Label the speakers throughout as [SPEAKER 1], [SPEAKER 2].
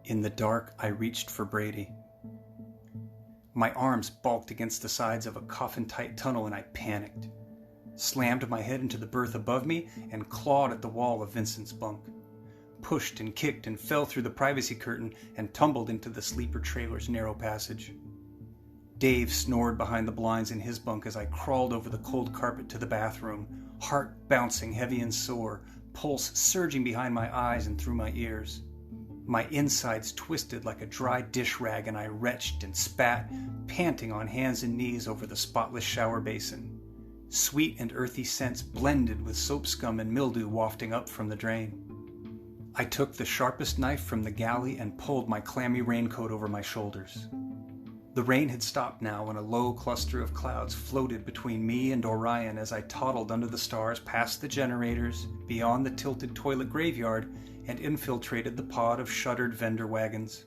[SPEAKER 1] In the dark, I reached for Brady. My arms bulked against the sides of a coffin-tight tunnel and I panicked. Slammed my head into the berth above me and clawed at the wall of Vincent's bunk. Pushed and kicked and fell through the privacy curtain and tumbled into the sleeper trailer's narrow passage. Dave snored behind the blinds in his bunk as I crawled over the cold carpet to the bathroom, heart bouncing heavy and sore, pulse surging behind my eyes and through my ears. My insides twisted like a dry dish rag and I retched and spat, panting on hands and knees over the spotless shower basin. Sweet and earthy scents blended with soap scum and mildew wafting up from the drain. I took the sharpest knife from the galley and pulled my clammy raincoat over my shoulders. The rain had stopped now and a low cluster of clouds floated between me and Orion as I toddled under the stars past the generators, beyond the tilted toilet graveyard, and infiltrated the pod of shuttered vendor wagons.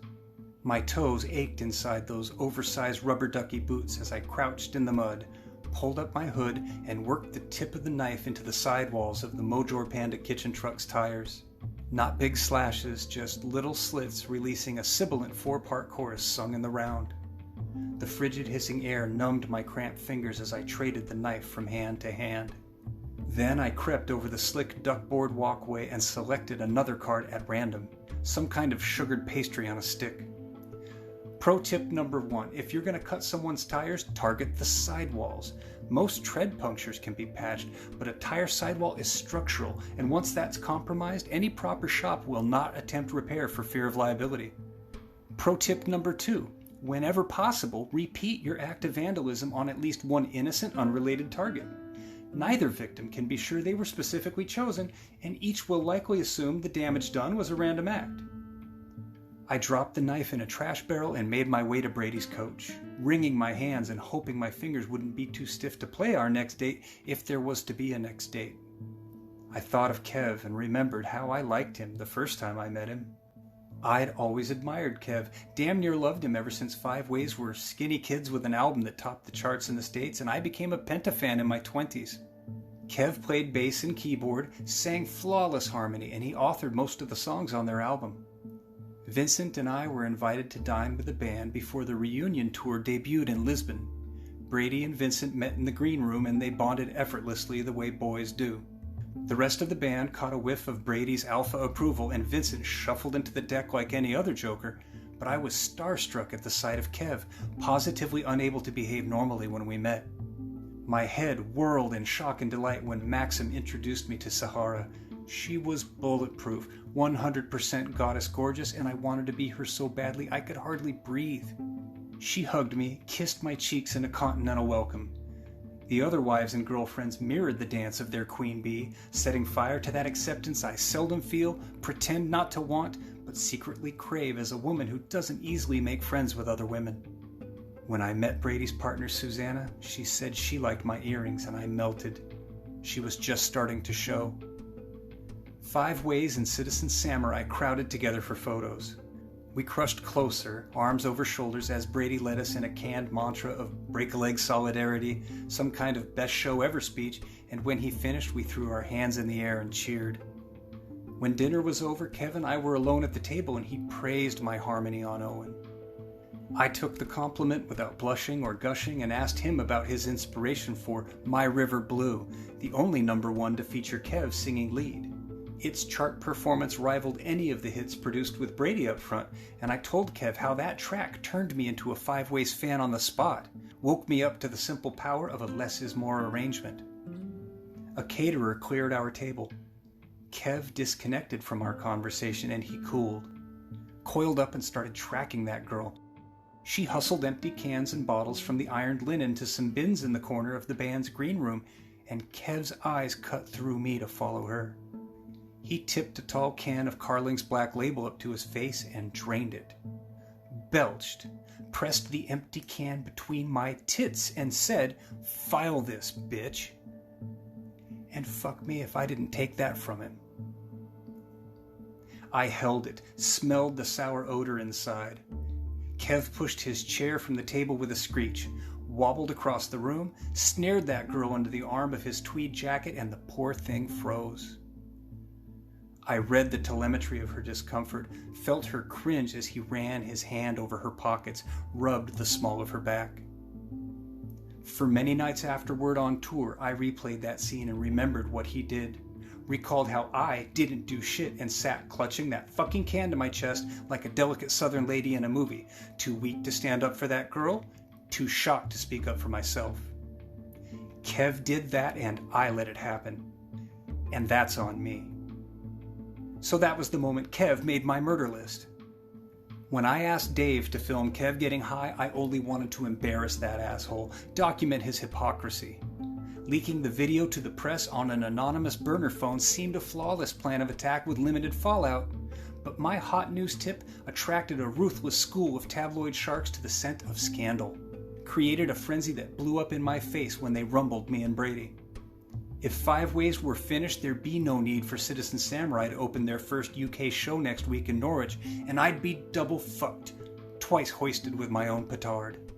[SPEAKER 1] My toes ached inside those oversized rubber ducky boots as I crouched in the mud, pulled up my hood, and worked the tip of the knife into the sidewalls of the Mojor Panda kitchen truck's tires. Not big slashes, just little slits releasing a sibilant four-part chorus sung in the round. The frigid hissing air numbed my cramped fingers as I traded the knife from hand to hand. Then I crept over the slick duckboard walkway and selected another card at random, some kind of sugared pastry on a stick. Pro tip number 1, if you're going to cut someone's tires, target the sidewalls. Most tread punctures can be patched, but a tire sidewall is structural, and once that's compromised, any proper shop will not attempt repair for fear of liability. Pro tip number 2, whenever possible, repeat your act of vandalism on at least one innocent, unrelated target. Neither victim can be sure they were specifically chosen, and each will likely assume the damage done was a random act. I dropped the knife in a trash barrel and made my way to Brady's coach, wringing my hands and hoping my fingers wouldn't be too stiff to play our next date if there was to be a next date. I thought of Kev and remembered how I liked him the first time I met him. I'd always admired Kev, damn near loved him ever since Five Ways were skinny kids with an album that topped the charts in the States, and I became a Penta fan in my 20s. Kev played bass and keyboard, sang flawless harmony, and he authored most of the songs on their album. Vincent and I were invited to dine with the band before the reunion tour debuted in Lisbon. Brady and Vincent met in the green room and they bonded effortlessly the way boys do. The rest of the band caught a whiff of Brady's alpha approval and Vincent shuffled into the deck like any other joker, but I was starstruck at the sight of Kev, positively unable to behave normally when we met. My head whirled in shock and delight when Maxim introduced me to Sahara. She was bulletproof, 100% goddess gorgeous, and I wanted to be her so badly I could hardly breathe. She hugged me, kissed my cheeks in a continental welcome. The other wives and girlfriends mirrored the dance of their queen bee, setting fire to that acceptance I seldom feel, pretend not to want, but secretly crave as a woman who doesn't easily make friends with other women. When I met Brady's partner Susanna, she said she liked my earrings and I melted. She was just starting to show. Five Ways and Citizen Samurai crowded together for photos. We crushed closer, arms over shoulders, as Brady led us in a canned mantra of break-a-leg solidarity, some kind of best show ever speech, and when he finished we threw our hands in the air and cheered. When dinner was over, Kev and I were alone at the table and he praised my harmony on Owen. I took the compliment without blushing or gushing and asked him about his inspiration for My River Blue, the only #1 to feature Kev singing lead. Its chart performance rivaled any of the hits produced with Brady up front, and I told Kev how that track turned me into a Five Ways fan on the spot, woke me up to the simple power of a less is more arrangement. A caterer cleared our table. Kev disconnected from our conversation and he cooled. Coiled up and started tracking that girl. She hustled empty cans and bottles from the ironed linen to some bins in the corner of the band's green room, and Kev's eyes cut through me to follow her. He tipped a tall can of Carling's Black Label up to his face and drained it. Belched, pressed the empty can between my tits and said, "File this, bitch." And fuck me if I didn't take that from him. I held it, smelled the sour odor inside. Kev pushed his chair from the table with a screech, wobbled across the room, snared that girl under the arm of his tweed jacket, and the poor thing froze. I read the telemetry of her discomfort, felt her cringe as he ran his hand over her pockets, rubbed the small of her back. For many nights afterward on tour, I replayed that scene and remembered what he did. Recalled how I didn't do shit and sat clutching that fucking can to my chest like a delicate southern lady in a movie, too weak to stand up for that girl, too shocked to speak up for myself. Kev did that and I let it happen. And that's on me. So that was the moment Kev made my murder list. When I asked Dave to film Kev getting high, I only wanted to embarrass that asshole, document his hypocrisy. Leaking the video to the press on an anonymous burner phone seemed a flawless plan of attack with limited fallout, but my hot news tip attracted a ruthless school of tabloid sharks to the scent of scandal, created a frenzy that blew up in my face when they rumbled me and Brady. If 5 Ways were finished, there'd be no need for Citizen Samurai to open their first UK show next week in Norwich, and I'd be double fucked, twice hoisted with my own petard.